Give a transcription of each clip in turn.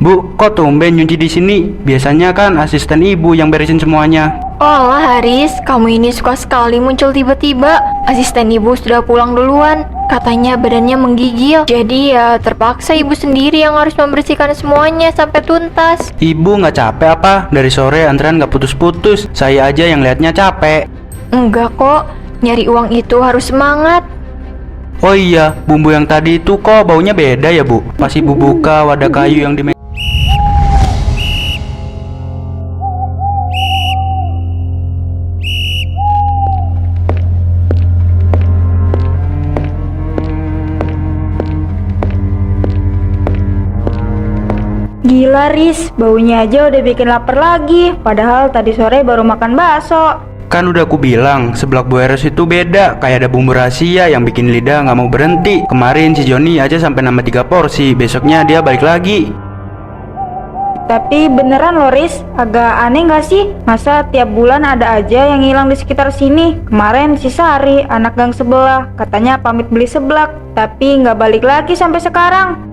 Bu, kok tumben nyuci di sini? Biasanya kan asisten ibu yang beresin semuanya. Oh Haris, kamu ini suka sekali muncul tiba-tiba. Asisten ibu sudah pulang duluan. Katanya badannya menggigil. Jadi ya terpaksa ibu sendiri yang harus membersihkan semuanya sampai tuntas. Ibu nggak capek apa? Dari sore antrean nggak putus-putus. Saya aja yang liatnya capek. Enggak kok, nyari uang itu harus semangat. Oh iya, bumbu yang tadi itu kok baunya beda ya bu? Pas ibu buka wadah kayu yang di Gila Riz, baunya aja udah bikin lapar lagi. Padahal tadi sore baru makan bakso. Kan udah aku bilang, seblak Bu Eros itu beda. Kayak ada bumbu rahasia yang bikin lidah nggak mau berhenti. Kemarin si Joni aja sampai nambah 3 porsi. Besoknya dia balik lagi. Tapi beneran loh Riz, agak aneh gak sih? Masa tiap bulan ada aja yang hilang di sekitar sini? Kemarin si Sari, anak gang sebelah, katanya pamit beli seblak, tapi nggak balik lagi sampai sekarang.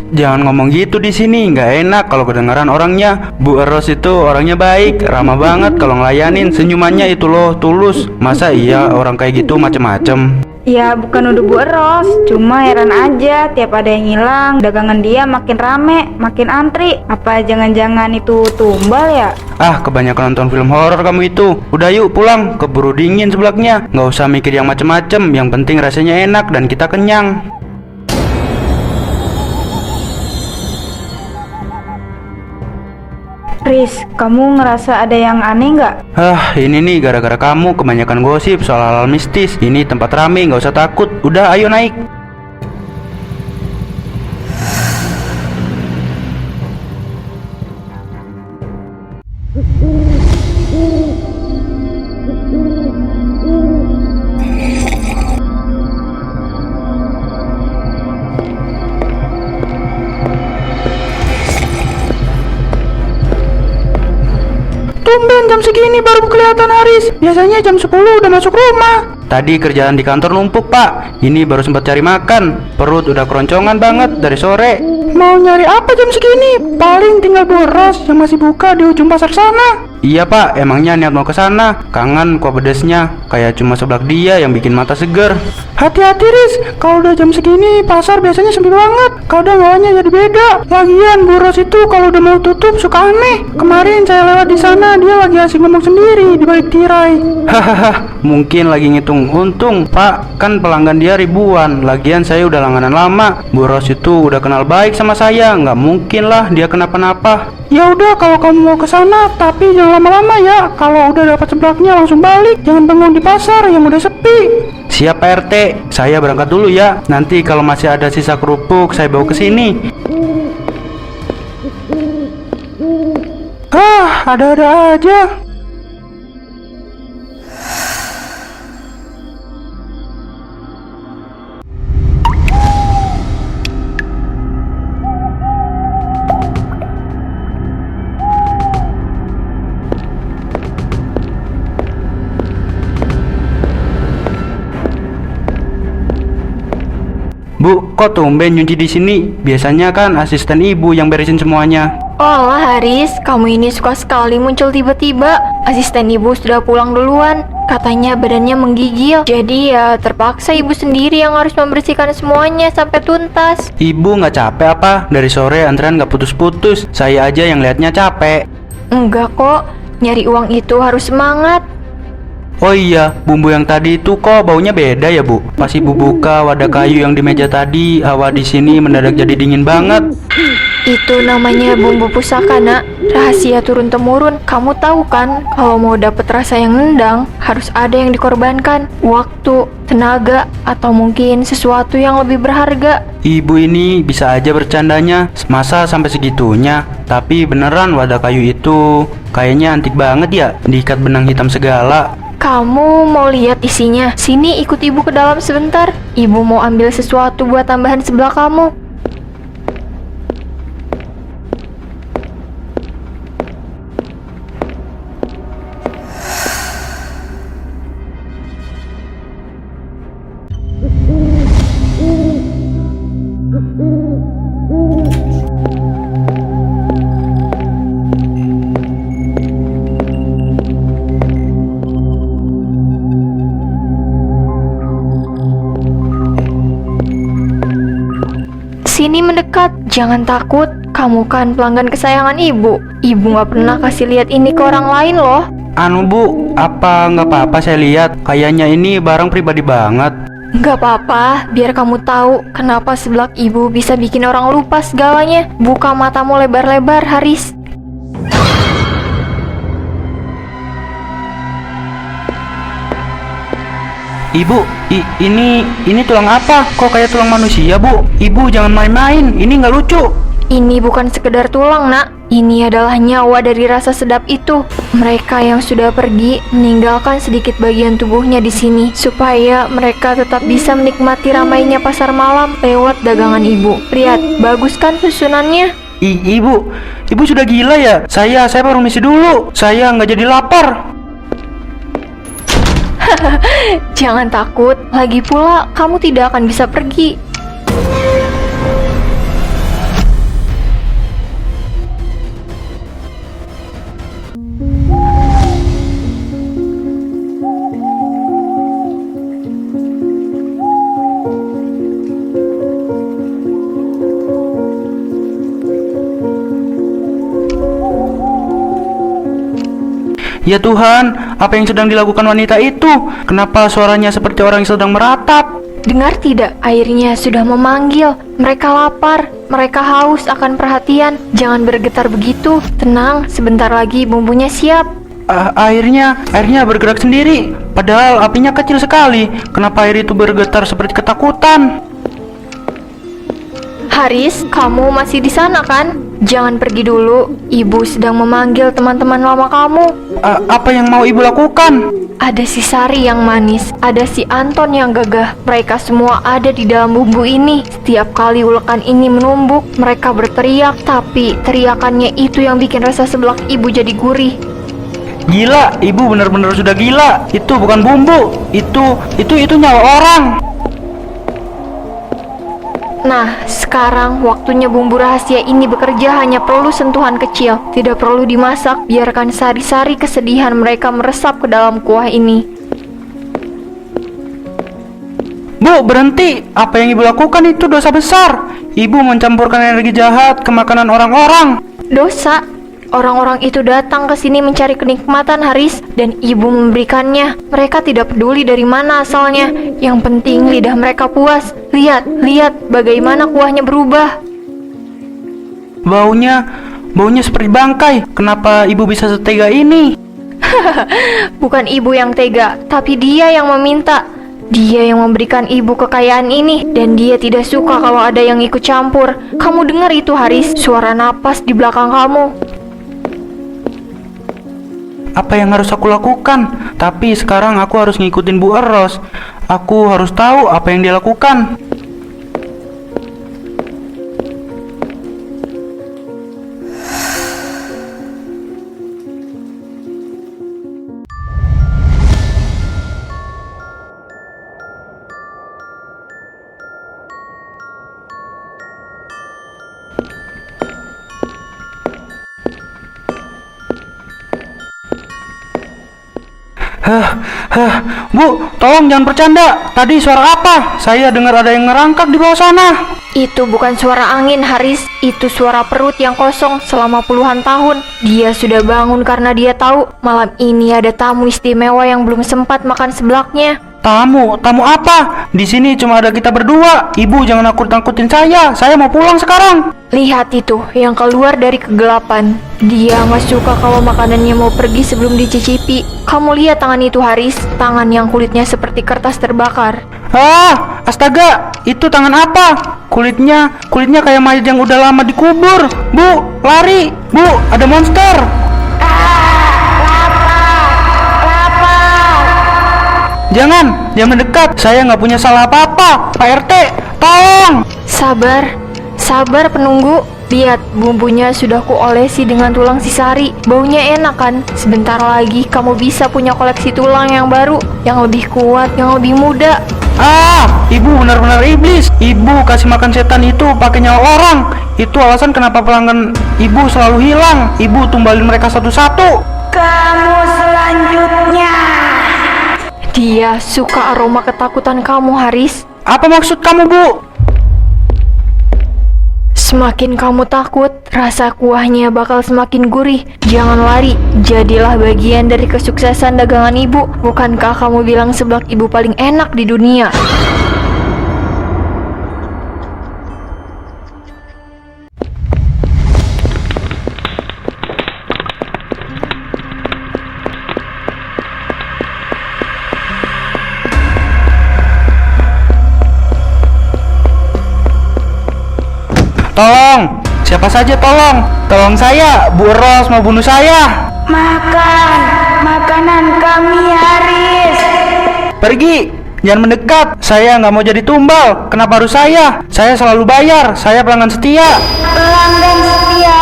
Jangan ngomong gitu di sini, nggak enak kalau kedengaran orangnya. Bu Eros itu orangnya baik, ramah banget kalau ngelayanin. Senyumannya itu loh tulus. Masa iya orang kayak gitu macem-macem? Ya bukan udah Bu Eros, cuma heran aja tiap ada yang hilang, dagangan dia makin rame, makin antri. Apa jangan-jangan itu tumbal ya? Ah, kebanyakan nonton film horor kamu itu. Udah yuk pulang, keburu dingin seblaknya. Nggak usah mikir yang macem-macem, yang penting rasanya enak dan kita kenyang. Riz, kamu ngerasa ada yang aneh nggak? Ini nih gara-gara kamu kebanyakan gosip soal hal-hal mistis. Ini tempat rame, nggak usah takut. Udah, ayo naik. Tumben jam segini baru kelihatan Haris. Biasanya jam 10 udah masuk rumah. Tadi kerjaan di kantor numpuk pak. Ini baru sempat cari makan. Perut udah keroncongan banget dari sore. Mau nyari apa jam segini? Paling tinggal boros yang masih buka di ujung pasar sana. Iya pak, emangnya niat mau ke sana. Kangen kuah pedesnya. Kayak cuma seblak dia yang bikin mata seger. Hati-hati Riz, kalau udah jam segini pasar biasanya sepi banget. Kadang awalnya jadi beda. Lagian boros itu kalau udah mau tutup suka aneh. Kemarin saya lewat di sana, dia lagi asik ngomong sendiri di balik tirai. Hahaha, mungkin lagi ngitung untung pak. Kan pelanggan dia ribuan. Lagian saya udah langganan lama. Boros itu udah kenal baik sama saya. Nggak mungkin lah dia kenapa-napa. Ya udah kalau kamu mau ke sana, tapi jangan lama-lama ya. Kalau udah dapat seblaknya langsung balik. Jangan bengong di pasar yang udah sepi. Siap Pak RT, saya berangkat dulu ya. Nanti kalau masih ada sisa kerupuk saya bawa ke sini. Ada-ada aja. Bu, kok tumben nyuci di sini? Biasanya kan asisten ibu yang beresin semuanya. Oh Haris, kamu ini suka sekali muncul tiba-tiba. Asisten ibu sudah pulang duluan. Katanya badannya menggigil. Jadi ya terpaksa ibu sendiri yang harus membersihkan semuanya sampai tuntas. Ibu nggak capek apa? Dari sore antrean nggak putus-putus. Saya aja yang liatnya capek. Enggak kok, nyari uang itu harus semangat. Oh iya, bumbu yang tadi itu kok baunya beda ya bu? Pas ibu buka wadah kayu yang di meja tadi, hawa di sini mendadak jadi dingin banget. Itu namanya bumbu pusaka nak, rahasia turun-temurun. Kamu tahu kan, kalau mau dapet rasa yang nendang, harus ada yang dikorbankan. Waktu, tenaga, atau mungkin sesuatu yang lebih berharga. Ibu ini bisa aja bercandanya, masa sampai segitunya? Tapi beneran wadah kayu itu kayaknya antik banget ya, diikat benang hitam segala. Kamu mau lihat isinya? Sini ikut ibu ke dalam sebentar. Ibu mau ambil sesuatu buat tambahan sebelah kamu. Sini mendekat, jangan takut. Kamu kan pelanggan kesayangan ibu. Ibu gak pernah kasih lihat ini ke orang lain loh. Anu Bu, apa nggak apa-apa saya lihat? Kayaknya ini barang pribadi banget. Gak apa-apa, biar kamu tahu kenapa seblak ibu bisa bikin orang lupa segalanya. Buka matamu lebar-lebar, Haris. Ibu, ini tulang apa? Kok kayak tulang manusia, Bu? Ibu jangan main-main, ini nggak lucu. Ini bukan sekedar tulang, nak. Ini adalah nyawa dari rasa sedap itu. Mereka yang sudah pergi meninggalkan sedikit bagian tubuhnya di sini supaya mereka tetap bisa menikmati ramainya pasar malam lewat dagangan ibu. Lihat, bagus kan susunannya? Ibu sudah gila ya? Saya baru misi dulu. Saya nggak jadi lapar. Jangan takut, lagi pula kamu tidak akan bisa pergi. Ya Tuhan, apa yang sedang dilakukan wanita itu? Kenapa suaranya seperti orang yang sedang meratap? Dengar tidak, airnya sudah memanggil. Mereka lapar, mereka haus akan perhatian. Jangan bergetar begitu. Tenang, sebentar lagi bumbunya siap. Airnya bergerak sendiri. Padahal apinya kecil sekali. Kenapa air itu bergetar seperti ketakutan? Haris, kamu masih di sana kan? Jangan pergi dulu. Ibu sedang memanggil teman-teman lama kamu. Apa yang mau ibu lakukan? Ada si Sari yang manis, ada si Anton yang gagah. Mereka semua ada di dalam bumbu ini. Setiap kali ulekan ini menumbuk, mereka berteriak. Tapi teriakannya itu yang bikin rasa seblak ibu jadi gurih. Gila, ibu benar-benar sudah gila. Itu bukan bumbu. Itu nyawa orang. Nah, sekarang waktunya bumbu rahasia ini bekerja. Hanya perlu sentuhan kecil. Tidak perlu dimasak. Biarkan sari-sari kesedihan mereka meresap ke dalam kuah ini. Bu, berhenti. Apa yang ibu lakukan itu dosa besar. Ibu mencampurkan energi jahat ke makanan orang-orang. Dosa? Orang-orang itu datang ke sini mencari kenikmatan, Haris, dan ibu memberikannya. Mereka tidak peduli dari mana asalnya. Yang penting lidah mereka puas. Lihat bagaimana kuahnya berubah. Baunya seperti bangkai. Kenapa ibu bisa setega ini? Bukan ibu yang tega, tapi dia yang meminta. Dia yang memberikan ibu kekayaan ini, dan dia tidak suka kalau ada yang ikut campur. Kamu dengar itu, Haris? Suara napas di belakang kamu. Apa yang harus aku lakukan? Tapi sekarang aku harus ngikutin Bu Eros. Aku harus tahu apa yang dia lakukan. Bu, tolong jangan bercanda. Tadi suara apa? Saya dengar ada yang ngerangkak di bawah sana. Itu bukan suara angin, Haris. Itu suara perut yang kosong selama puluhan tahun. Dia sudah bangun karena dia tahu malam ini ada tamu istimewa yang belum sempat makan seblaknya. Tamu apa? Di sini cuma ada kita berdua. Ibu jangan nakut-nakutin saya. Saya mau pulang sekarang. Lihat itu, yang keluar dari kegelapan. Dia nggak suka kalau makanannya mau pergi sebelum dicicipi. Kamu lihat tangan itu, Haris. Tangan yang kulitnya seperti kertas terbakar. Astaga, itu tangan apa? Kulitnya kayak mayat yang udah lama dikubur. Bu, lari. Bu, ada monster. Jangan mendekat. Saya nggak punya salah apa-apa. Pak RT, tolong. Sabar penunggu. Lihat, bumbunya sudah kuolesi dengan tulang si Sari. Baunya enak kan? Sebentar lagi kamu bisa punya koleksi tulang yang baru, yang lebih kuat, yang lebih muda. Ibu benar-benar iblis. Ibu kasih makan setan itu pakai nyawa orang. Itu alasan kenapa pelanggan ibu selalu hilang. Ibu tumbalin mereka satu-satu. Kamu selanjutnya. Dia suka aroma ketakutan kamu, Haris. Apa maksud kamu, Bu? Semakin kamu takut, rasa kuahnya bakal semakin gurih. Jangan lari, jadilah bagian dari kesuksesan dagangan ibu. Bukankah kamu bilang seblak ibu paling enak di dunia? Tolong, siapa saja tolong. Tolong saya, Bu Ros mau bunuh saya. Makanan kami Haris. Pergi, jangan mendekat. Saya nggak mau jadi tumbal. Kenapa harus saya? Saya selalu bayar. Saya pelanggan setia. Pelanggan setia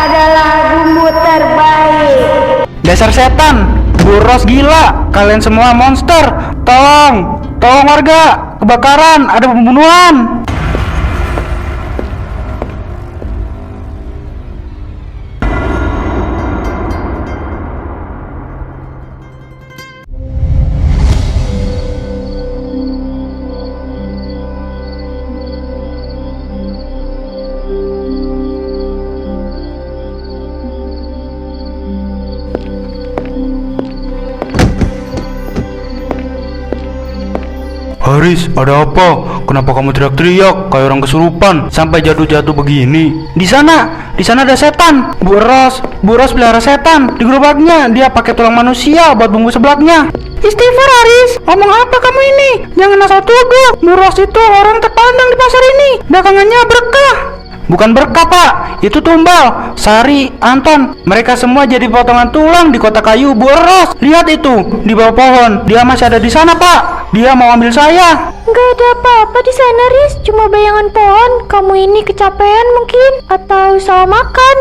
adalah bumbu terbaik. Dasar setan, Bu Ros gila. Kalian semua monster. Tolong warga. Kebakaran, ada pembunuhan. Haris, ada apa? Kenapa kamu teriak-teriak kayak orang kesurupan sampai jatuh-jatuh begini? Di sana ada setan. Bu Ros pelihara setan. Di gerobaknya dia pakai tulang manusia buat bumbu seblaknya. Istighfar Haris, ngomong apa kamu ini? Jangan asal tuduh. Bu Ros itu orang terpandang di pasar ini. Dagangannya berkah. Bukan berkah pak, itu tumbal. Sari, Anton, mereka semua jadi potongan tulang di kotak kayu Bu Ros. Lihat itu, di bawah pohon. Dia masih ada di sana pak. Dia mau ambil saya. Gak ada apa-apa di sana, Riz. Cuma bayangan pohon. Kamu ini kecapean mungkin, atau salah makan.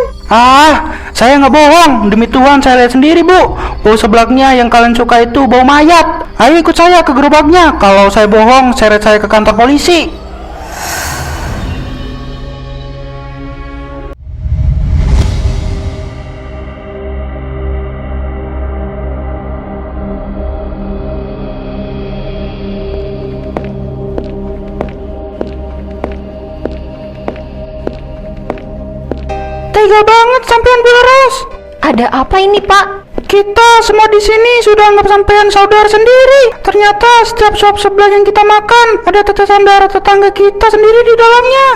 Saya nggak bohong. Demi Tuhan saya lihat sendiri bu. Bau seblaknya yang kalian suka itu bau mayat. Ayo ikut saya ke gerobaknya. Kalau saya bohong, seret saya ke kantor polisi. Tega banget sampean Bu Ros. Ada apa ini, Pak? Kita semua di sini sudah anggap sampean saudara sendiri. Ternyata setiap suap seblak yang kita makan ada tetesan darah tetangga kita sendiri di dalamnya.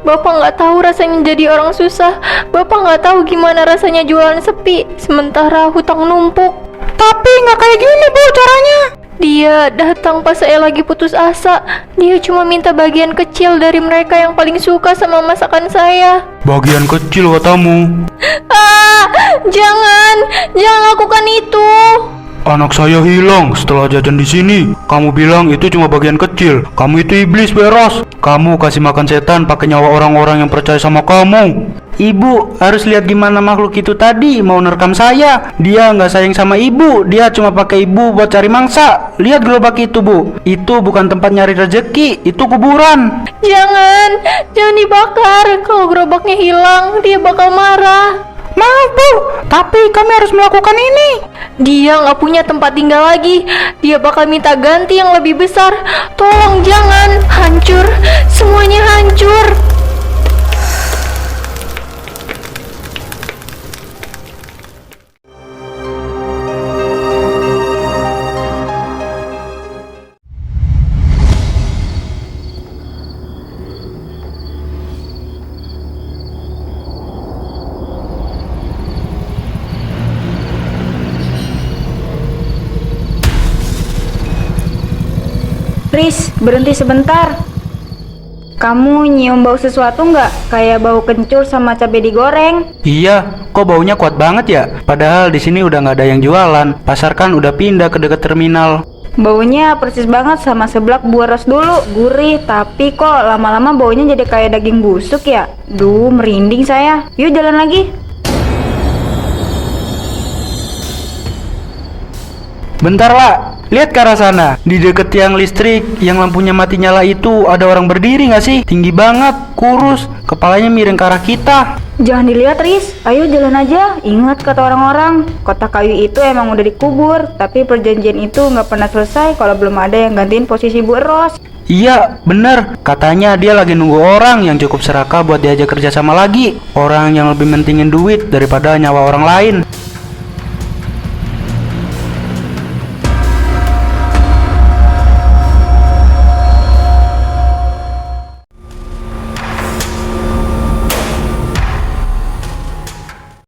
Bapak nggak tahu rasanya jadi orang susah. Bapak nggak tahu gimana rasanya jualan sepi, sementara hutang numpuk. Tapi nggak kayak gini Bu caranya. Dia datang pas saya lagi putus asa. Dia cuma minta bagian kecil dari mereka yang paling suka sama masakan saya. Bagian kecil katamu? Jangan lakukan itu. Anak saya hilang setelah jajan di sini. Kamu bilang itu cuma bagian kecil. Kamu itu iblis, Bu Ros. Kamu kasih makan setan pakai nyawa orang-orang yang percaya sama kamu. Ibu harus lihat gimana makhluk itu tadi mau nerekam saya. Dia nggak sayang sama ibu. Dia cuma pakai ibu buat cari mangsa. Lihat gerobak itu Bu. Itu bukan tempat nyari rezeki. Itu kuburan. Jangan dibakar. Kalau gerobaknya hilang, dia bakal marah. Maaf Bu, tapi kami harus melakukan ini. Dia nggak punya tempat tinggal lagi. Dia bakal minta ganti yang lebih besar. Tolong jangan. Hancur. Semuanya hancur. Riz, berhenti sebentar. Kamu nyium bau sesuatu nggak? Kayak bau kencur sama cabai digoreng. Iya, kok baunya kuat banget ya? Padahal di sini udah nggak ada yang jualan. Pasar kan udah pindah ke dekat terminal. Baunya persis banget sama seblak Bu Ros dulu. Gurih, tapi kok lama-lama baunya jadi kayak daging busuk ya? Duh, merinding saya. Yuk jalan lagi. Bentar lah, lihat ke arah sana. Di deket tiang listrik yang lampunya mati nyala itu ada orang berdiri nggak sih? Tinggi banget, kurus, kepalanya miring ke arah kita. Jangan dilihat, Riz. Ayo jalan aja. Ingat kata orang-orang, kotak kayu itu emang udah dikubur. Tapi perjanjian itu nggak pernah selesai kalau belum ada yang gantiin posisi Bu Ros. Iya, bener. Katanya dia lagi nunggu orang yang cukup serakah buat diajak kerja sama lagi. Orang yang lebih mentingin duit daripada nyawa orang lain.